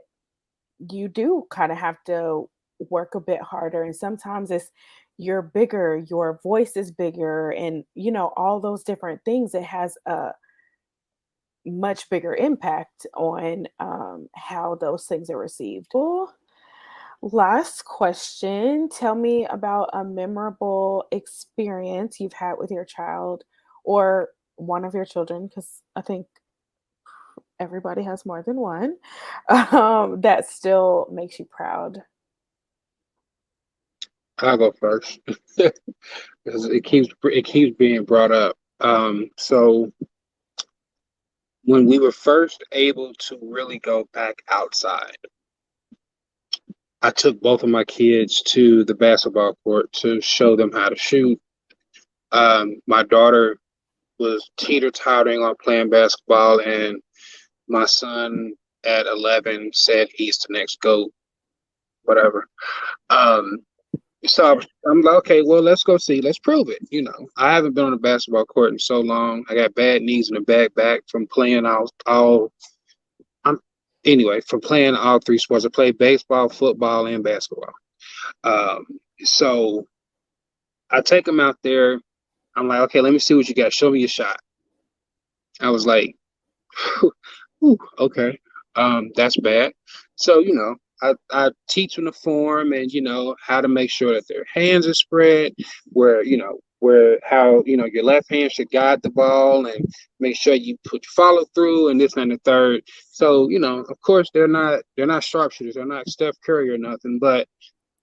S1: you do kind of have to work a bit harder. And sometimes it's you're bigger, your voice is bigger, and all those different things. It has a much bigger impact on how those things are received. Well, last question. Tell me about a memorable experience you've had with your child or one of your children, because I think everybody has more than one, that still makes you proud.
S5: I'll go first because it keeps being brought up. So when we were first able to really go back outside, I took both of my kids to the basketball court to show them how to shoot. My daughter was teeter-tottering on playing basketball, and my son at 11 said he's the next GOAT, whatever. Um, so I'm like, okay, well, let's go see. Let's prove it. I haven't been on a basketball court in so long. I got bad knees and a bad back from playing I'm anyway, from playing all three sports. I played baseball, football, and basketball. Um, so I take them out there. I'm like, okay, let me see what you got. Show me your shot. I was like, "Whew, okay, that's bad." So I teach them the form and how to make sure that their hands are spread, where how your left hand should guide the ball, and make sure you put your follow through and this and the third. So of course they're not sharpshooters, they're not Steph Curry or nothing, but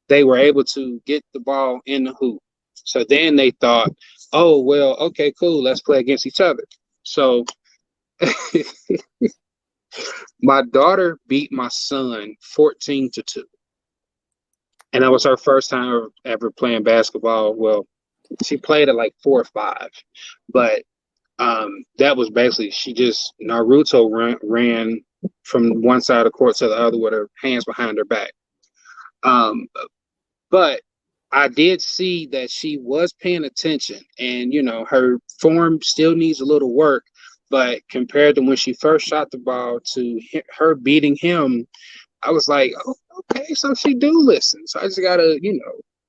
S5: they were able to get the ball in the hoop. So then they thought, oh well, okay, cool, let's play against each other. So my daughter beat my son 14-2. And that was her first time ever playing basketball. Well, she played at like 4 or 5, but that was basically she just Naruto ran from one side of the court to the other with her hands behind her back. Um, but I did see that she was paying attention, and her form still needs a little work. But compared to when she first shot the ball to her beating him, I was like, oh, okay, so she do listen. So I just gotta,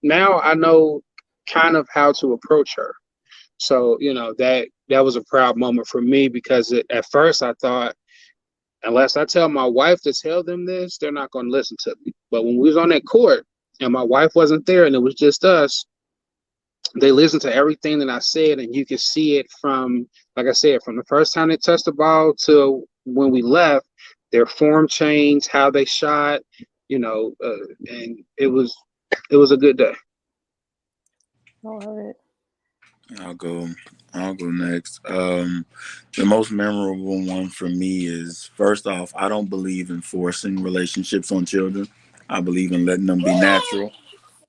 S5: now I know kind of how to approach her. So that was a proud moment for me because at first I thought, unless I tell my wife to tell them this, they're not going to listen to me. But when we was on that court and my wife wasn't there and it was just us, they listened to everything that I said, and you can see it from, like I said, from the first time they touched the ball to when we left, their form changed, how they shot, and it was a good day.
S1: I love it.
S4: I'll go. I'll go next. The most memorable one for me is, first off, I don't believe in forcing relationships on children. I believe in letting them be natural.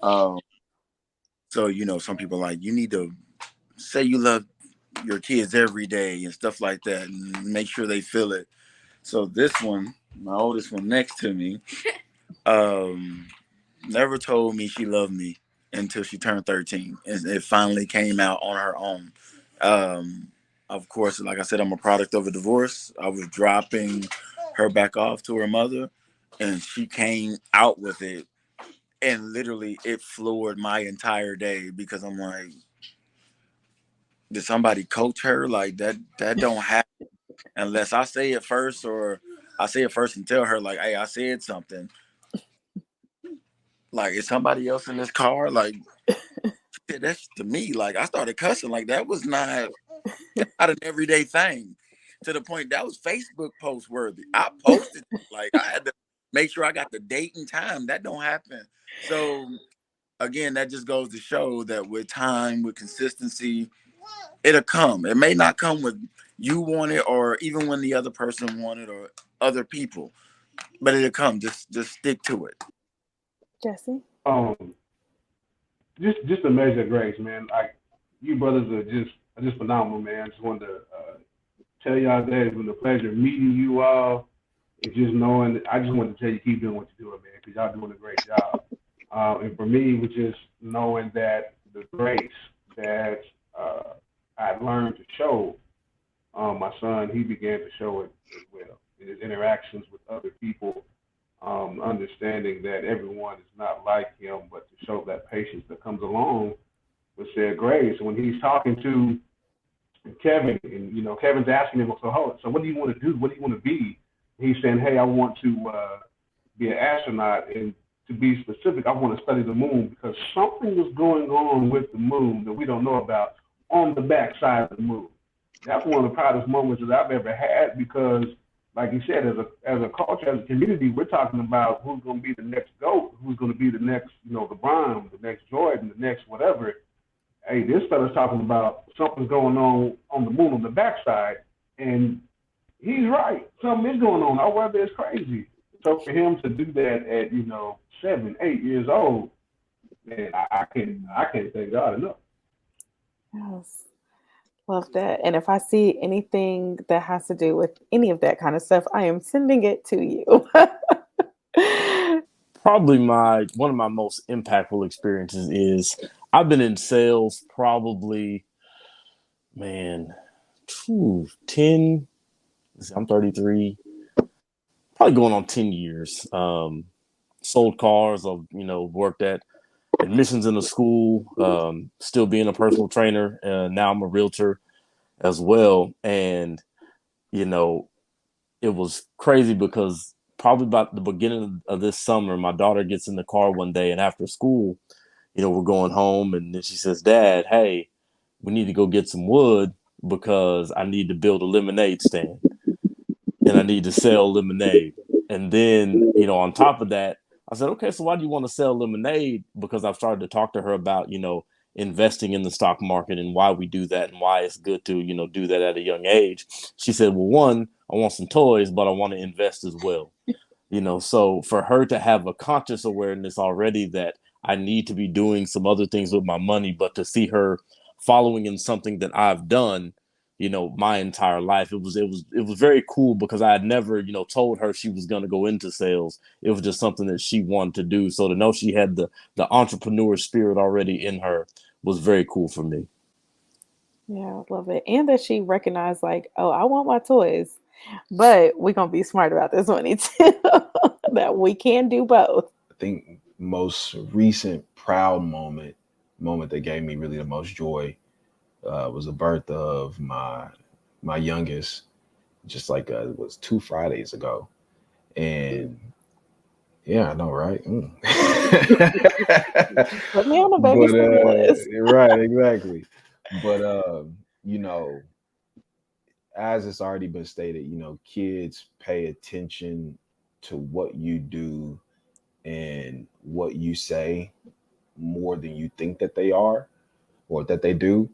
S4: Um, so some people are like, you need to say you love your kids every day and stuff like that, and make sure they feel it. So this one, my oldest one next to me, um, never told me she loved me until she turned 13, and it finally came out on her own. Um, of course, like I said, I'm a product of a divorce. I was dropping her back off to her mother, and she came out with it, and literally it floored my entire day because I'm like, did somebody coach her? Like that? That don't happen unless I say it first, or I say it first and tell her like, hey, I said something. Like, is somebody else in this car? Like, that's to me. Like, I started cussing. Like, that's not an everyday thing. To the point that was Facebook post worthy. I posted like I had to make sure I got the date and time. That don't happen. So again, that just goes to show that with time, with consistency, it'll come. It may not come with you want it, or even when the other person want it, or other people, but it'll come. Just stick to it.
S1: Jesse?
S3: Um, just amazing grace, man. Like you brothers are just phenomenal, man. Just wanted to tell y'all that it's been a pleasure meeting you all. It's just knowing, I just want to tell you, keep doing what you're doing, man, because y'all doing a great job. And for me, it was just knowing that the grace that I learned to show my son, he began to show it as well in his interactions with other people, understanding that everyone is not like him, but to show that patience that comes along with said grace. When he's talking to Kevin, and Kevin's asking him, so what do you want to do? What do you want to be? He's saying, hey, I want to be an astronaut, and to be specific, I want to study the moon because something is going on with the moon that we don't know about on the backside of the moon. That's one of the proudest moments that I've ever had because, like you said, as a culture, as a community, we're talking about who's going to be the next GOAT, who's going to be the next, LeBron, the next Jordan, the next whatever. Hey, this fella's talking about something's going on the moon on the backside, and he's right. Something is going on. Our weather is crazy. So for him to do that at 7, 8 years old, man, I can't thank God enough.
S1: Yes. Love that. And if I see anything that has to do with any of that kind of stuff, I am sending it to you.
S2: Probably one of my most impactful experiences is I've been in sales probably, man, 10. I'm 33, probably going on 10 years. Sold cars. I've worked at admissions in a school. Still being a personal trainer. Now I'm a realtor as well, and it was crazy because probably about the beginning of this summer, my daughter gets in the car one day, and after school, we're going home, and then she says, "Dad, hey, we need to go get some wood because I need to build a lemonade stand and I need to sell lemonade." And then, on top of that, I said, "Okay, so why do you want to sell lemonade?" Because I've started to talk to her about, investing in the stock market and why we do that and why it's good to, do that at a young age. She said, "Well, one, I want some toys, but I want to invest as well." So for her to have a conscious awareness already that I need to be doing some other things with my money, but to see her following in something that I've done, my entire life, it was very cool because I had never, told her she was going to go into sales. It was just something that she wanted to do. So to know she had the entrepreneur spirit already in her was very cool for me.
S1: Yeah, I love it. And that she recognized, like, oh, I want my toys, but we're going to be smart about this money too, that we can do both.
S6: I think most recent proud moment that gave me really the most joy was the birth of my youngest, just like it was 2 Fridays ago. And yeah, I know, right?
S1: Put me on the babysitter list.
S6: Right, exactly. But as it's already been stated, kids pay attention to what you do and what you say more than you think that they are or that they do.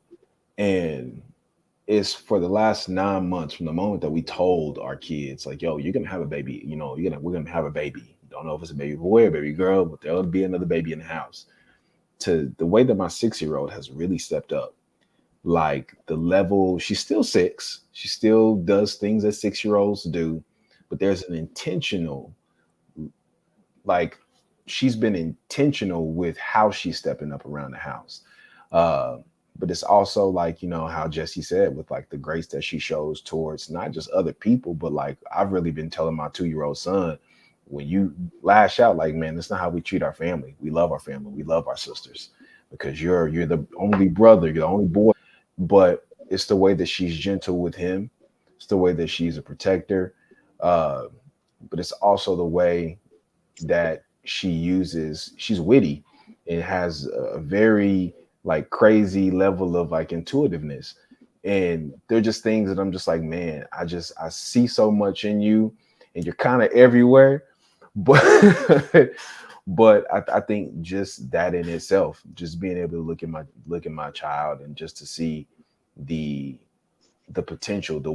S6: And it's for the last 9 months from the moment that we told our kids, like, yo, you're gonna have a baby, we're gonna have a baby. Don't know if it's a baby boy or baby girl, but there'll be another baby in the house. To the way that my 6-year-old has really stepped up. Like the level, she's still 6. She still does things that 6-year-olds do, but there's an intentional, like she's been intentional with how she's stepping up around the house. But it's also like, how Jesse said, with like the grace that she shows towards not just other people, but like I've really been telling my 2-year-old son, when you lash out, like, man, that's not how we treat our family. We love our family. We love our sisters because you're the only brother, you're the only boy. But it's the way that she's gentle with him. It's the way that she's a protector. But it's also the way that she's witty and has a very like crazy level of like intuitiveness. And they're just things that I'm just like, man, I see so much in you and you're kind of everywhere. But I think just that in itself, just being able to look at my child and just to see the potential, the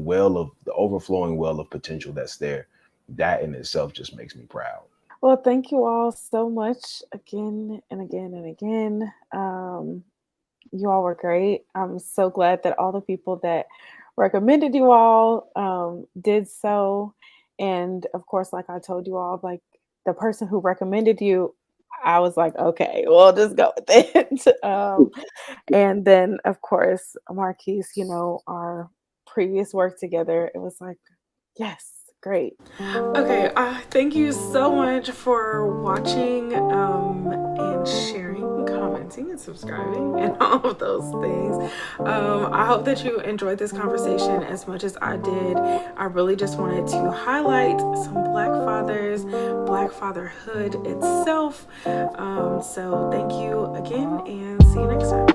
S6: overflowing well of potential that's there, that in itself just makes me proud.
S1: Well, thank you all so much again and again and again. You all were great. I'm so glad that all the people that recommended you all did so. And of course, like I told you all, like the person who recommended you, I was like, okay, we'll just go with it. And then, of course, Marquise, our previous work together, it was like, yes, great. Okay, thank you so much for watching and sharing, commenting, and subscribing, and all of those things. I hope that you enjoyed this conversation as much as I did. I really just wanted to highlight some Black fathers, Black fatherhood itself. So thank you again, and see you next time.